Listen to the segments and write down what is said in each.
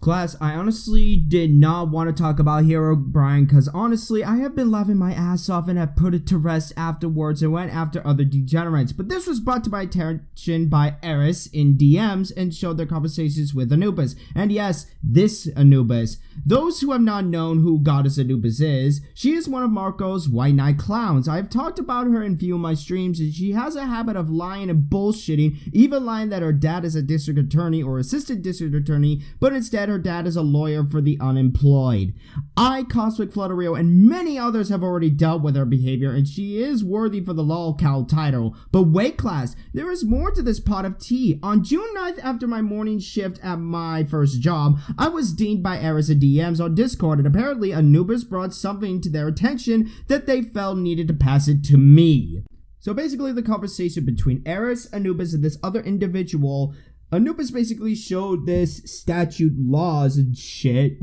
Class, I honestly did not want to talk about Hero Brian because honestly, I have been laughing my ass off and have put it to rest afterwards and went after other degenerates. But this was brought to my attention by Aris in DMs and showed their conversations with Anubis. And yes, this Anubis. Those who have not known who Goddess Anubis is, she is one of MARKO's White Knight clowns. I have talked about her in a few of my streams and she has a habit of lying and bullshitting, even lying that her dad is a district attorney or assistant district attorney, but instead her dad is a lawyer for the unemployed. I, Cosmic Flutterio, and many others have already dealt with her behavior, and she is worthy for the lolcow title. But wait, class, there is more to this pot of tea. On June 9th, after my morning shift at my first job, I was dinged by Aris and DMs on Discord, and apparently Anubis brought something to their attention that they felt needed to pass it to me. So basically the conversation between Aris, Anubis, and this other individual, Anubis basically showed this statute laws and shit,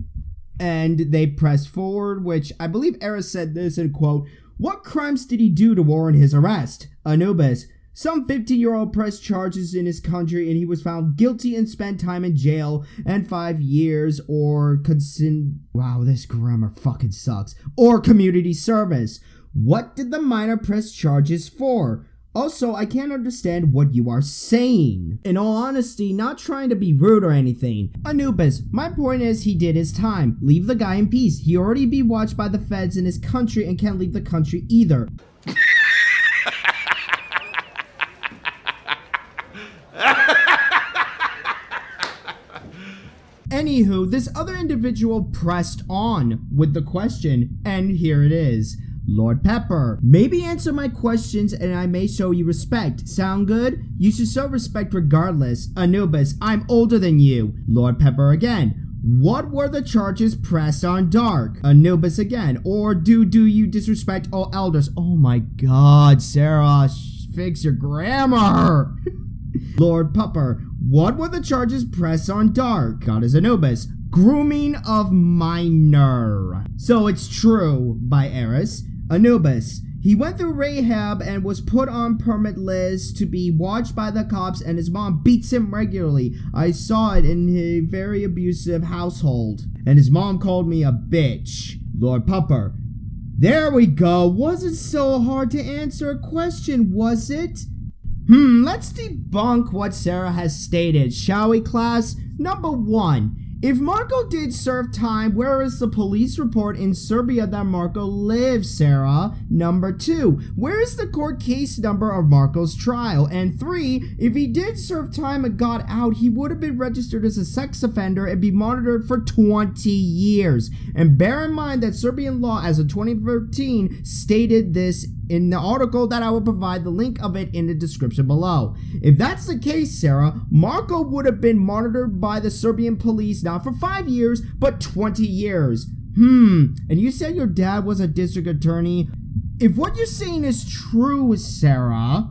and they pressed forward, which I believe Aris said this in quote, "What crimes did he do to warrant his arrest?" Anubis: "Some 15-year-old pressed charges in his country and he was found guilty and spent time in jail and 5 years or wow, this grammar fucking sucks. Or community service. What did the minor press charges for? Also, I can't understand what you are saying." In all honesty, not trying to be rude or anything. Anubis: "My point is he did his time. Leave the guy in peace. He already be watched by the feds in his country and can't leave the country either." Anywho, this other individual pressed on with the question, and here it is. Lord Pepper: "Maybe answer my questions and I may show you respect. Sound good? You should show respect regardless." Anubis: "I'm older than you." Lord Pepper again: "What were the charges pressed on Dark?" Anubis again: "Or do you disrespect all elders?" Oh my god, Sarah, fix your grammar. Lord Pepper: "What were the charges pressed on Dark?" Goddess Anubis: "Grooming of minor." So it's true by Aris. Anubis: "He went through rehab and was put on permit list to be watched by the cops and his mom beats him regularly. I saw it in a very abusive household. And his mom called me a bitch." Lord Pepper: "There we go. Wasn't so hard to answer a question, was it?" Let's debunk what Sarah has stated, shall we, class? Number 1. If MARKO did serve time, where is the police report in Serbia that MARKO lives, Sarah? Number 2. Where is the court case number of MARKO's trial? And 3. If he did serve time and got out, he would have been registered as a sex offender and be monitored for 20 years. And bear in mind that Serbian law as of 2013 stated this in the article that I will provide the link of it in the description below. If that's the case, Sarah, MARKO would have been monitored by the Serbian police not for 5 years, but 20 years. And you said your dad was a district attorney. If what you're saying is true, Sarah,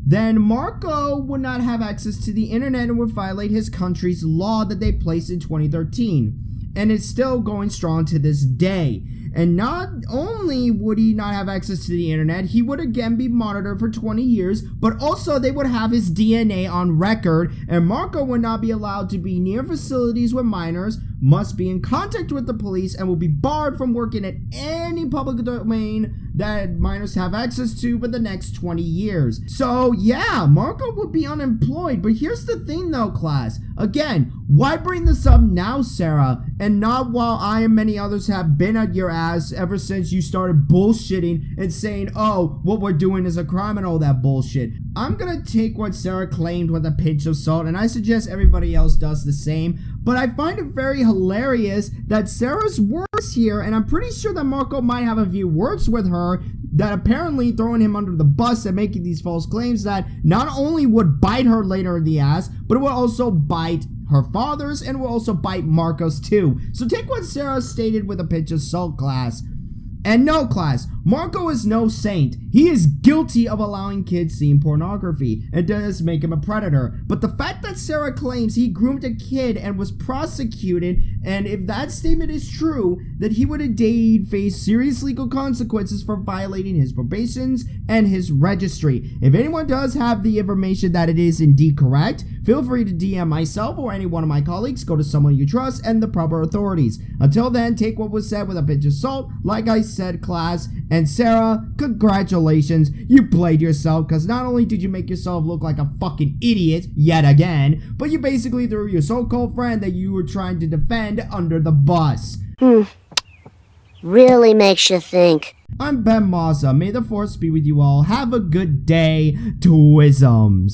then MARKO would not have access to the internet and would violate his country's law that they placed in 2013. And it's still going strong to this day. And not only would he not have access to the internet, he would again be monitored for 20 years, but also they would have his DNA on record, and MARKO would not be allowed to be near facilities with minors, must be in contact with the police, and will be barred from working at any public domain that minors have access to for the next 20 years. So yeah, MARKO would be unemployed, but here's the thing though, class. Again, why bring this up now, Sarah, and not while I and many others have been at your ass ever since you started bullshitting and saying, oh, what we're doing is a crime and all that bullshit. I'm gonna take what Sarah claimed with a pinch of salt, and I suggest everybody else does the same, but I find it very hilarious that Sarah's words here, and I'm pretty sure that MARKO might have a few words with her that apparently throwing him under the bus and making these false claims that not only would bite her later in the ass, but it will also bite her father's and will also bite MARKO's too. So take what Sarah stated with a pinch of salt, class. And no, class, MARKO is no saint. He is guilty of allowing kids seeing pornography. It does make him a predator. But the fact that Sarah claims he groomed a kid and was prosecuted and if that statement is true, that he would indeed face serious legal consequences for violating his probations and his registry. If anyone does have the information that it is indeed correct, feel free to DM myself or any one of my colleagues. Go to someone you trust and the proper authorities. Until then, take what was said with a pinch of salt, like I said, class. And Sarah, congratulations, you played yourself, because not only did you make yourself look like a fucking idiot yet again, but you basically threw your so-called friend that you were trying to defend under the bus. Really makes you think. I'm Ben Mazza. May the force be with you all. Have a good day. Twisms.